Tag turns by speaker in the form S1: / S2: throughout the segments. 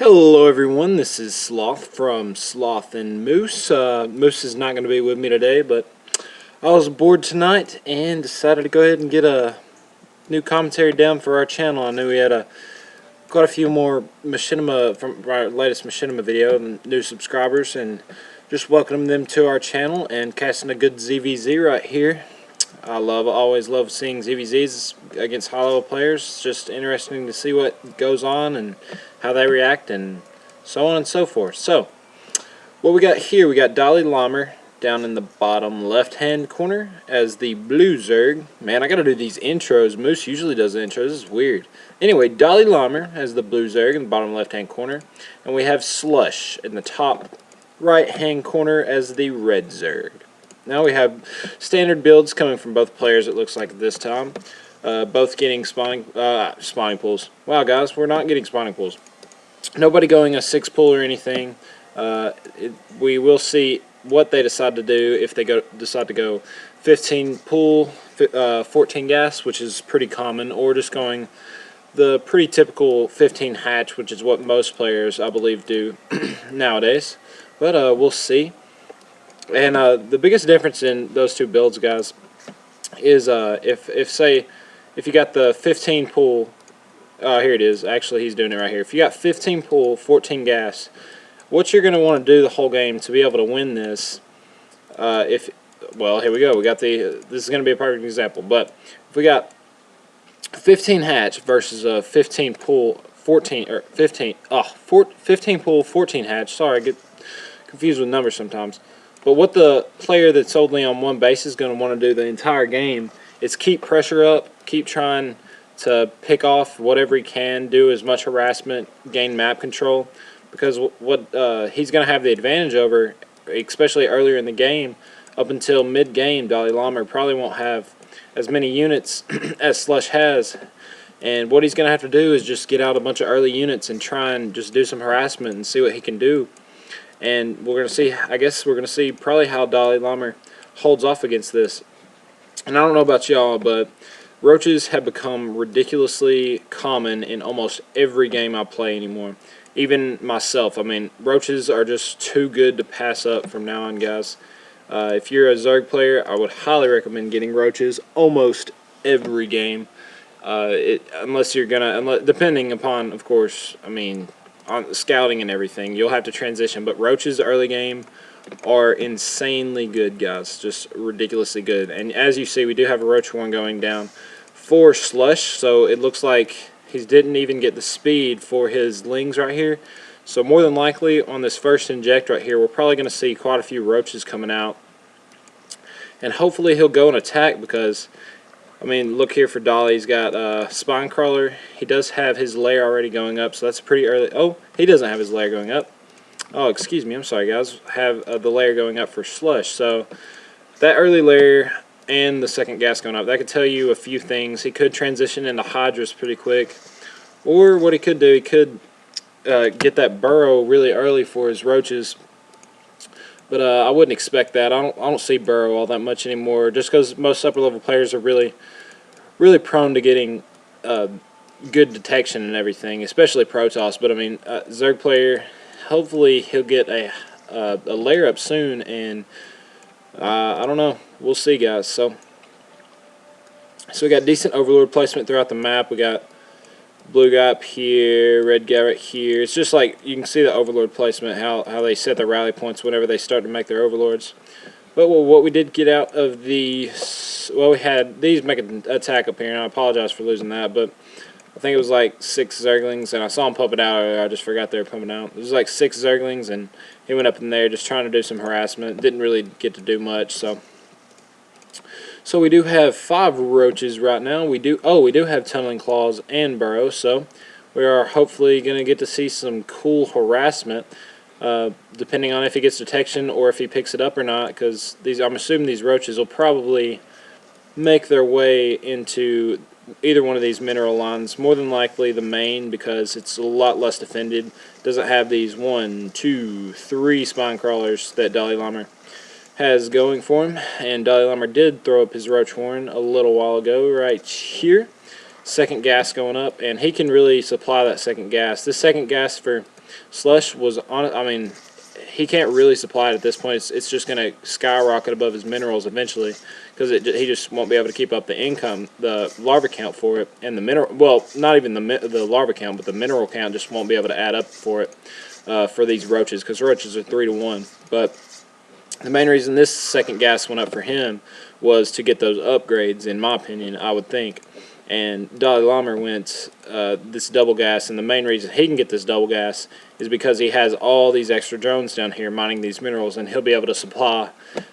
S1: Hello everyone, this is Sloth from Sloth and Moose. Moose is not going to be with me today, but I was bored tonight and decided to go ahead and get a new commentary down for our channel. I knew we had quite a few more machinima from our latest machinima video and new subscribers, and just welcoming them to our channel and casting a good ZVZ right here. Always love seeing ZVZs against high-level players. It's just interesting to see what goes on and how they react and so on and so forth. So, what we got here, we got DalaiLameR down in the bottom left-hand corner as the blue Zerg. Man, I gotta do these intros. Moose usually does the intros. This is weird. Anyway, DalaiLameR as the blue Zerg in the bottom left-hand corner. And we have SLush in the top right-hand corner as the red Zerg. Now we have standard builds coming from both players, it looks like this time. Both getting spawning pools. Wow, guys, we're not getting spawning pools. Nobody going a 6-pool or anything. We will see what they decide to do if they decide to go 15 pool, 14 gas, which is pretty common, or just going the pretty typical 15 hatch, which is what most players, I believe, do nowadays. But we'll see. And the biggest difference in those two builds, guys, is if you got the 15 pool, here it is. Actually, he's doing it right here. If you got 15 pool, 14 gas, what you're going to want to do the whole game to be able to win this, well, here we go. We got this is going to be a perfect example. But if we got 15 hatch versus a 15 pool, 15 pool, 14 hatch. Sorry, I get confused with numbers sometimes. But what the player that's only on one base is going to want to do the entire game is keep pressure up, keep trying to pick off whatever he can, do as much harassment, gain map control, because what he's going to have the advantage over, especially earlier in the game, up until mid-game, DalaiLameR probably won't have as many units as SLush has, and what he's going to have to do is just get out a bunch of early units and try and just do some harassment and see what he can do. And we're going to see, I guess we're going to see probably how DalaiLameR holds off against this. And I don't know about y'all, but roaches have become ridiculously common in almost every game I play anymore. Even myself. I mean, roaches are just too good to pass up from now on, guys. If you're a Zerg player, I would highly recommend getting roaches almost every game. Unless you're going to, depending upon, of course, I mean, on scouting and everything, you'll have to transition, but roaches early game are insanely good, guys, just ridiculously good. And as you see, we do have a roach one going down for SLush, so it looks like he didn't even get the speed for his lings right here. So more than likely on this first inject right here, we're probably going to see quite a few roaches coming out, and hopefully he'll go and attack, because I mean, look here for Dolly. He's got Spine Crawler. He does have his lair already going up, so that's pretty early. Oh, he doesn't have his lair going up. Oh, excuse me. I'm sorry, guys. Have the lair going up for SLush. So that early lair and the second gas going up, that could tell you a few things. He could transition into Hydras pretty quick, or what he could do, he could get that burrow really early for his roaches. But I wouldn't expect that. I don't see burrow all that much anymore, just because most upper level players are really prone to getting good detection and everything, especially Protoss. But I mean, Zerg player, hopefully he'll get a layer up soon, and I don't know. We'll see, guys. So we got decent Overlord placement throughout the map. We got blue guy up here, red guy right here. It's just like you can see the Overlord placement, how they set the rally points whenever they start to make their Overlords. But what we did get out of the, well, we had these make an attack up here, and I apologize for losing that, but I think it was like 6 Zerglings, and I saw him pump it out earlier. I just forgot they were pumping out. It was like 6 Zerglings, and he went up in there just trying to do some harassment. Didn't really get to do much, so we do have 5 roaches right now. We do have tunneling claws and burrow, so we are hopefully going to get to see some cool harassment, depending on if he gets detection or if he picks it up or not, because I'm assuming these roaches will probably make their way into either one of these mineral lines, more than likely the main, because it's a lot less defended. Doesn't have these 1, 2, 3 spine crawlers that DalaiLameR has going for him, and DalaiLameR did throw up his roach horn a little while ago right here. Second gas going up, and he can really supply that second gas. This second gas for SLush was on. I mean, he can't really supply it at this point. It's just going to skyrocket above his minerals eventually, because he just won't be able to keep up the income, the larva count for it, and the mineral. Well, not even the larva count, but the mineral count just won't be able to add up for it for these roaches, because roaches are 3 to 1. But the main reason this second gas went up for him was to get those upgrades, in my opinion, I would think. And DalaiLameR went this double gas, and the main reason he can get this double gas is because he has all these extra drones down here mining these minerals, and he'll be able to supply,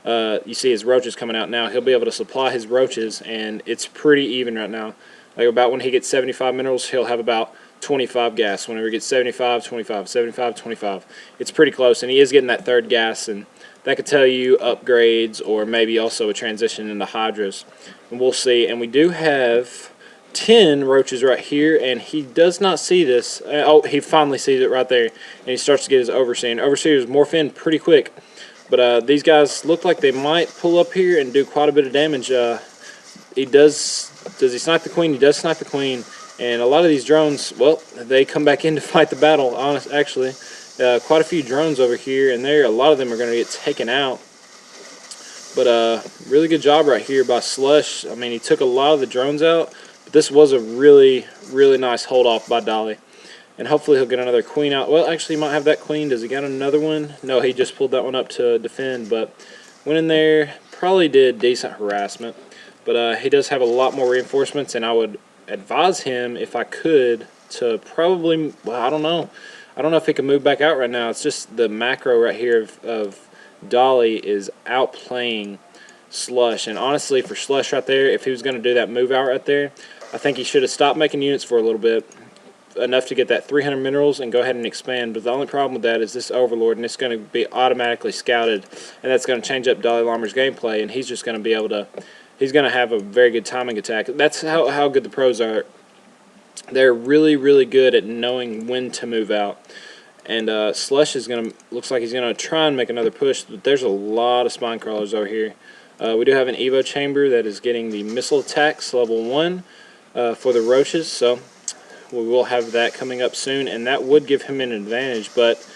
S1: you see his roaches coming out now, he'll be able to supply his roaches, and it's pretty even right now. Like about when he gets 75 minerals, he'll have about 25 gas. Whenever he gets 75, 25, 75, 25. It's pretty close, and he is getting that third gas, and that could tell you upgrades or maybe also a transition into hydras. And we'll see. And we do have 10 roaches right here, and he does not see this. Oh, he finally sees it right there, and he starts to get his overseer. And overseers morph in pretty quick, but these guys look like they might pull up here and do quite a bit of damage. He does he snipe the queen? He does snipe the queen, and a lot of these drones, well, they come back in to fight the battle. Actually, quite a few drones over here, and a lot of them are going to get taken out. But really good job right here by SLush. I mean, he took a lot of the drones out. But this was a really, really nice hold off by Dalai. And hopefully he'll get another queen out. Well, actually, he might have that queen. Does he got another one? No, he just pulled that one up to defend. But went in there, probably did decent harassment. But he does have a lot more reinforcements, and I would advise him, if I could, to probably, well, I don't know. I don't know if he can move back out right now. It's just the macro right here of Dalai is outplaying SLush. And honestly, for SLush right there, if he was going to do that move out right there, I think he should have stopped making units for a little bit, enough to get that 300 minerals and go ahead and expand. But the only problem with that is this Overlord, and it's going to be automatically scouted, and that's going to change up DalaiLameR's gameplay, and he's just going to be able to, he's going to have a very good timing attack. That's how good the pros are. They're really, really good at knowing when to move out. And SLush is going to, looks like he's going to try and make another push, but there's a lot of spine crawlers over here. We do have an Evo chamber that is getting the missile attacks level 1 for the roaches, so we will have that coming up soon, and that would give him an advantage. But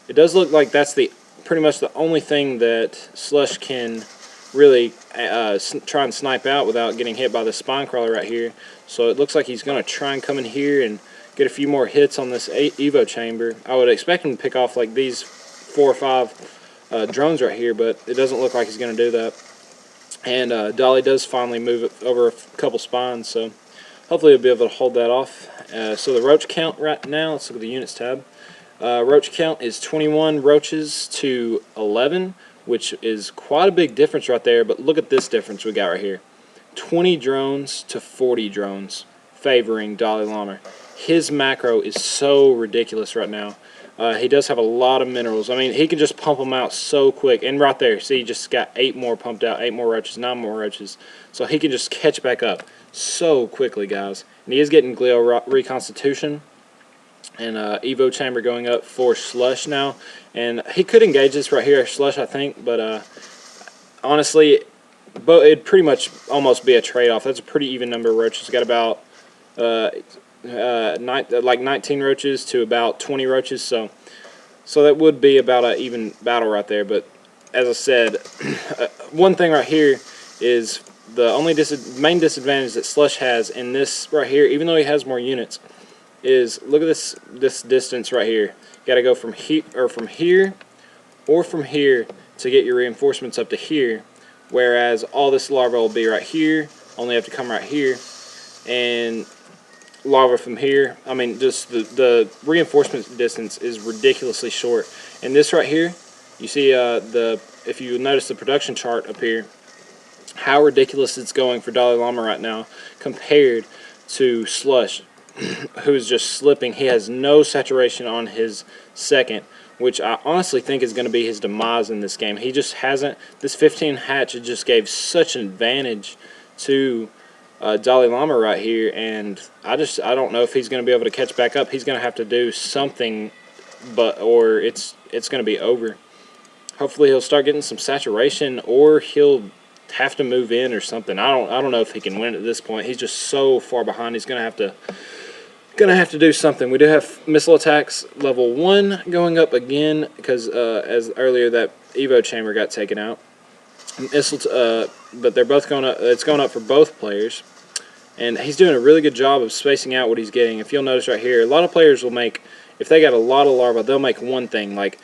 S1: it does look like that's pretty much the only thing that SLush can really try and snipe out without getting hit by the spine crawler right here. So it looks like he's going to try and come in here and get a few more hits on this Evo chamber. I would expect him to pick off like these 4 or 5 drones right here, but it doesn't look like he's going to do that. And Dalai does finally move it over a couple spines, so hopefully he'll be able to hold that off. So the roach count right now, let's look at the units tab. Roach count is 21 roaches to 11, which is quite a big difference right there, but look at this difference we got right here. 20 drones to 40 drones favoring DalaiLameR. His macro is so ridiculous right now. He does have a lot of minerals. I mean, he can just pump them out so quick. And right there, see, he just got 8 more pumped out, 8 more roaches, 9 more roaches. So he can just catch back up so quickly, guys. And he is getting Glio Reconstitution and Evo Chamber going up for SLush now. And he could engage this right here, SLush, I think. But honestly, it'd pretty much almost be a trade-off. That's a pretty even number of roaches. Got about like 19 roaches to about 20 roaches, so that would be about an even battle right there. But as I said, one thing right here is the only main disadvantage that SLush has in this right here, even though he has more units, is look at this distance right here. You got to go from here or from here to get your reinforcements up to here, whereas all this larva will be right here. Only have to come right here, and larva from here. I mean, just the reinforcement distance is ridiculously short. And this right here, you see if you notice the production chart up here, how ridiculous it's going for DalaiLameR right now compared to SLush, who's just slipping. He has no saturation on his second, which I honestly think is going to be his demise in this game. He just hasn't. This 15 hatch, it just gave such an advantage to DalaiLameR right here, and I don't know if he's going to be able to catch back up. He's going to have to do something, or it's going to be over. Hopefully he'll start getting some saturation, or he'll have to move in or something. I don't know if he can win at this point. He's just so far behind. He's going to have to gonna have to do something. We do have missile attacks level 1 going up again because as earlier that Evo chamber got taken out. But they're both going up. It's going up for both players, and he's doing a really good job of spacing out what he's getting. If you'll notice right here, a lot of players will make, if they got a lot of larvae, they'll make one thing. Like